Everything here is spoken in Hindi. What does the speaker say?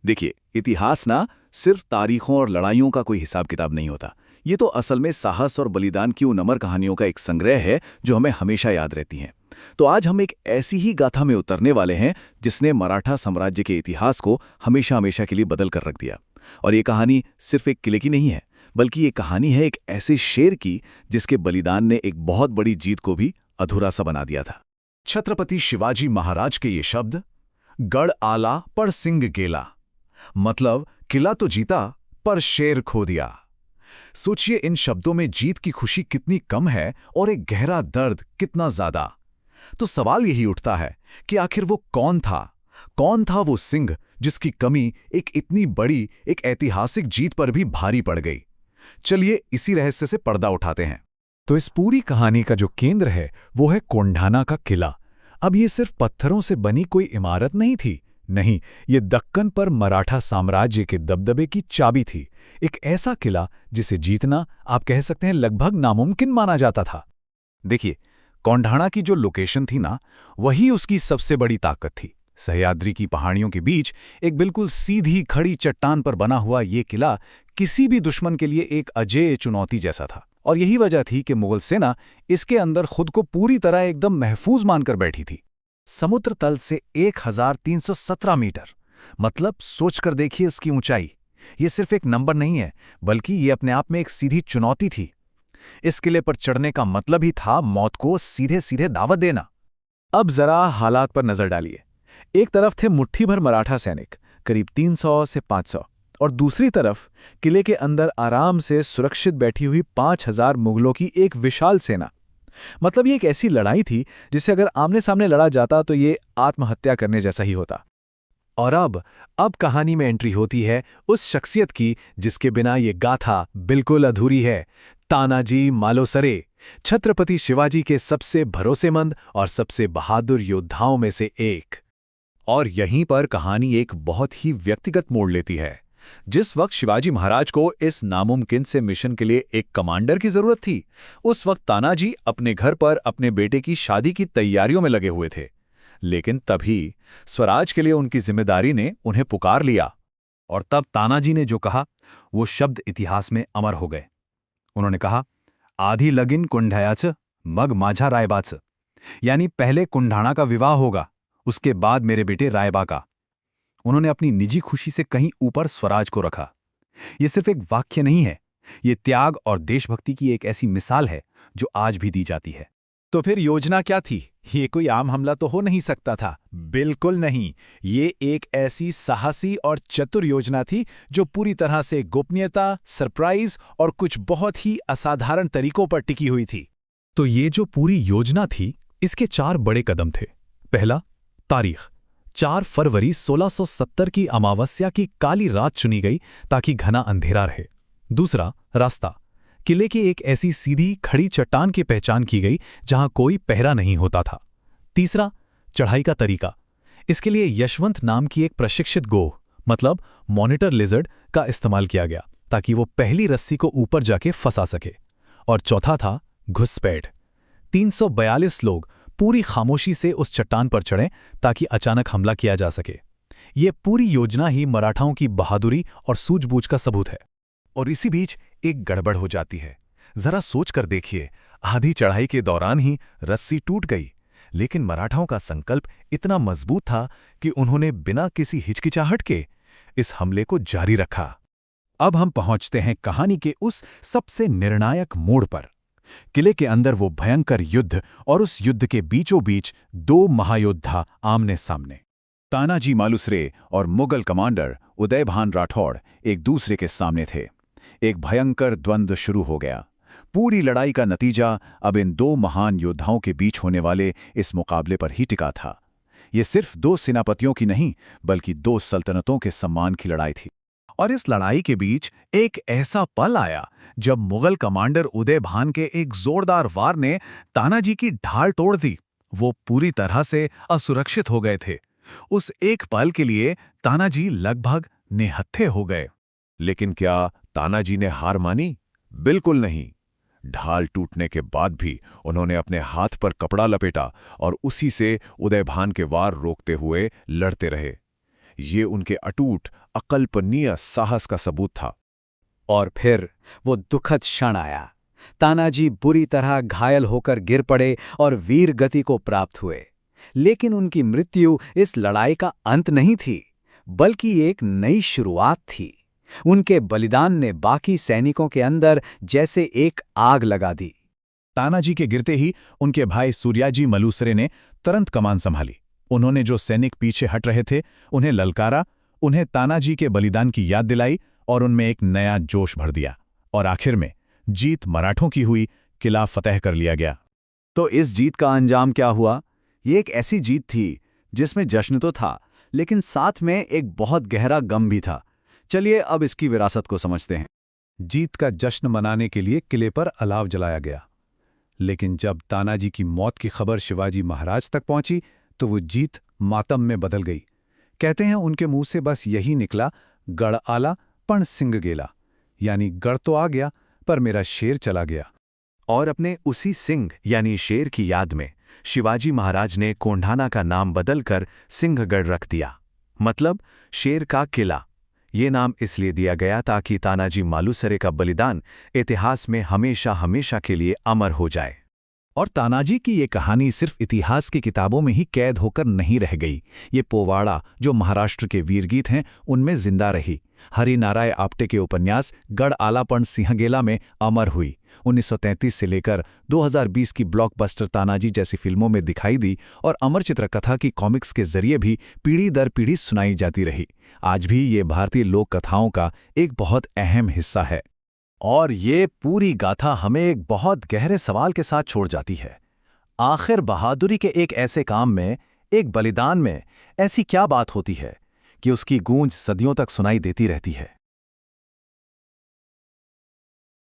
देखिए, इतिहास ना सिर्फ तारीखों और लड़ाइयों का कोई हिसाब किताब नहीं होता। ये तो असल में साहस और बलिदान की उन अमर कहानियों का एक संग्रह है जो हमें हमेशा याद रहती हैं। तो आज हम एक ऐसी ही गाथा में उतरने वाले हैं जिसने मराठा साम्राज्य के इतिहास को हमेशा हमेशा के लिए बदल कर रख दिया। और ये कहानी सिर्फ एक किले की नहीं है, बल्कि ये कहानी है एक ऐसे शेर की जिसके बलिदान ने एक बहुत बड़ी जीत को भी अधूरा सा बना दिया था। छत्रपति शिवाजी महाराज के ये शब्द, गढ़ आला पर सिंह गेला, मतलब किला तो जीता पर शेर खो दिया। सोचिए, इन शब्दों में जीत की खुशी कितनी कम है और एक गहरा दर्द कितना ज्यादा। तो सवाल यही उठता है कि आखिर वो कौन था वो सिंह जिसकी कमी एक इतनी बड़ी, एक ऐतिहासिक जीत पर भी भारी पड़ गई। चलिए इसी रहस्य से पर्दा उठाते हैं। तो इस पूरी कहानी का जो केंद्र है वो है कोंढाना का किला। अब ये सिर्फ पत्थरों से बनी कोई इमारत नहीं थी, नहीं, ये दक्कन पर मराठा साम्राज्य के दबदबे की चाबी थी। एक ऐसा किला जिसे जीतना आप कह सकते हैं लगभग नामुमकिन माना जाता था। देखिए, कोंढाना की जो लोकेशन थी ना, वही उसकी सबसे बड़ी ताकत थी। सह्याद्री की पहाड़ियों के बीच एक बिल्कुल सीधी खड़ी चट्टान पर बना हुआ ये किला किसी भी दुश्मन के लिए एक अजेय चुनौती जैसा था। और यही वजह थी कि मुगल सेना इसके अंदर खुद को पूरी तरह एकदम महफूज मानकर बैठी थी। समुद्र तल से 1317 मीटर, मतलब सोचकर देखिए इसकी ऊंचाई। ये सिर्फ एक नंबर नहीं है, बल्कि ये अपने आप में एक सीधी चुनौती थी। इस किले पर चढ़ने का मतलब ही था मौत को सीधे सीधे दावत देना। अब जरा हालात पर नजर डालिए। एक तरफ थे मुट्ठी भर मराठा सैनिक, करीब 300 से 500, और दूसरी तरफ किले के अंदर आराम से सुरक्षित बैठी हुई 5000 मुगलों की एक विशाल सेना। मतलब ये एक ऐसी लड़ाई थी जिसे अगर आमने सामने लड़ा जाता तो ये आत्महत्या करने जैसा ही होता। और अब कहानी में एंट्री होती है उस शख्सियत की जिसके बिना ये गाथा बिल्कुल अधूरी है। तानाजी मालुसरे, छत्रपति शिवाजी के सबसे भरोसेमंद और सबसे बहादुर योद्धाओं में से एक। और यहीं पर कहानी एक बहुत ही व्यक्तिगत मोड़ लेती है। जिस वक्त शिवाजी महाराज को इस नामुमकिन से मिशन के लिए एक कमांडर की जरूरत थी, उस वक्त तानाजी अपने घर पर अपने बेटे की शादी की तैयारियों में लगे हुए थे। लेकिन तभी स्वराज के लिए उनकी जिम्मेदारी ने उन्हें पुकार लिया। और तब तानाजी ने जो कहा, वो शब्द इतिहास में अमर हो गए। उन्होंने कहा, आधी लगिन कुंढायाच मग माझा रायबाच, यानी पहले कुंढाना का विवाह होगा, उसके बाद मेरे बेटे रायबा का। उन्होंने अपनी निजी खुशी से कहीं ऊपर स्वराज को रखा। यह सिर्फ एक वाक्य नहीं है, ये त्याग और देशभक्ति की एक ऐसी मिसाल है जो आज भी दी जाती है। तो फिर योजना क्या थी? ये कोई आम हमला तो हो नहीं सकता था, बिल्कुल नहीं। ये एक ऐसी साहसी और चतुर योजना थी जो पूरी तरह से गोपनीयता, सरप्राइज और कुछ बहुत ही असाधारण तरीकों पर टिकी हुई थी। तो ये जो पूरी योजना थी, इसके 4 बड़े कदम थे। पहला, तारीख। 4 फरवरी 1670 की अमावस्या की काली रात चुनी गई ताकि घना अंधेरा रहे। दूसरा, रास्ता। किले की एक ऐसी सीधी खड़ी चट्टान की पहचान की गई जहां कोई पहरा नहीं होता था। तीसरा, चढ़ाई का तरीका। इसके लिए यशवंत नाम की एक प्रशिक्षित गोह, मतलब मॉनिटर लिजर्ड, का इस्तेमाल किया गया ताकि वो पहली रस्सी को ऊपर जाके फंसा सके। और चौथा था घुसपैठ। 342 लोग पूरी खामोशी से उस चट्टान पर चढ़ें ताकि अचानक हमला किया जा सके। ये पूरी योजना ही मराठाओं की बहादुरी और सूझबूझ का सबूत है। और इसी बीच एक गड़बड़ हो जाती है। जरा सोच कर देखिए, आधी चढ़ाई के दौरान ही रस्सी टूट गई, लेकिन मराठाओं का संकल्प इतना मजबूत था कि उन्होंने बिना किसी हिचकिचाहट के इस हमले को जारी रखा। अब हम पहुंचते हैं कहानी के उस सबसे निर्णायक मोड़ पर। किले के अंदर वो भयंकर युद्ध, और उस युद्ध के बीचों बीच 2 महायोद्धा आमने सामने। तानाजी मालुसरे और मुगल कमांडर उदयभान राठौड़ एक दूसरे के सामने थे। एक भयंकर द्वंद्व शुरू हो गया। पूरी लड़ाई का नतीजा अब इन 2 महान योद्धाओं के बीच होने वाले इस मुकाबले पर ही टिका था। ये सिर्फ 2 सेनापतियों की नहीं, बल्कि 2 सल्तनतों के सम्मान की लड़ाई थी। और इस लड़ाई के बीच एक ऐसा पल आया जब मुगल कमांडर उदयभान के एक जोरदार वार ने तानाजी की ढाल तोड़ दी। वो पूरी तरह से असुरक्षित हो गए थे। उस एक पल के लिए तानाजी लगभग निहत्थे हो गए। लेकिन क्या तानाजी ने हार मानी? बिल्कुल नहीं। ढाल टूटने के बाद भी उन्होंने अपने हाथ पर कपड़ा लपेटा और उसी से उदयभान के वार रोकते हुए लड़ते रहे। ये उनके अटूट, अकल्पनीय साहस का सबूत था। और फिर वो दुखद क्षण आया। तानाजी बुरी तरह घायल होकर गिर पड़े और वीर गति को प्राप्त हुए। लेकिन उनकी मृत्यु इस लड़ाई का अंत नहीं थी, बल्कि एक नई शुरुआत थी। उनके बलिदान ने बाकी सैनिकों के अंदर जैसे एक आग लगा दी। तानाजी के गिरते ही उनके भाई सूर्याजी मलूसरे ने तुरंत कमान संभाली। उन्होंने जो सैनिक पीछे हट रहे थे उन्हें ललकारा, उन्हें तानाजी के बलिदान की याद दिलाई और उनमें एक नया जोश भर दिया। और आखिर में जीत मराठों की हुई, किला फतह कर लिया गया। तो इस जीत का अंजाम क्या हुआ? ये एक ऐसी जीत थी जिसमें जश्न तो था, लेकिन साथ में एक बहुत गहरा गम भी था। चलिए अब इसकी विरासत को समझते हैं। जीत का जश्न मनाने के लिए किले पर अलाव जलाया गया, लेकिन जब तानाजी की मौत की खबर शिवाजी महाराज तक पहुंची तो वो जीत मातम में बदल गई। कहते हैं उनके मुंह से बस यही निकला, गढ़ आला पण सिंह गेला, यानी गढ़ तो आ गया पर मेरा शेर चला गया। और अपने उसी सिंह यानी शेर की याद में शिवाजी महाराज ने कोंढाना का नाम बदलकर सिंहगढ़ रख दिया, मतलब शेर का किला। ये नाम इसलिए दिया गया ताकि तानाजी मालुसरे का बलिदान इतिहास में हमेशा हमेशा के लिए अमर हो जाए। और तानाजी की ये कहानी सिर्फ इतिहास की किताबों में ही कैद होकर नहीं रह गई। ये पोवाड़ा, जो महाराष्ट्र के वीरगीत हैं, उनमें जिंदा रही। हरिनाराय आप्टे के उपन्यास गढ़ आलापन सिंहगेला में अमर हुई। 1933 से लेकर 2020 की ब्लॉकबस्टर तानाजी जैसी फिल्मों में दिखाई दी और अमर चित्रकथा की कॉमिक्स के जरिए भी पीढ़ी दर पीढ़ी सुनाई जाती रही। आज भी ये भारतीय लोक कथाओं का एक बहुत अहम हिस्सा है। और ये पूरी गाथा हमें एक बहुत गहरे सवाल के साथ छोड़ जाती है। आखिर बहादुरी के एक ऐसे काम में, एक बलिदान में ऐसी क्या बात होती है कि उसकी गूंज सदियों तक सुनाई देती रहती है?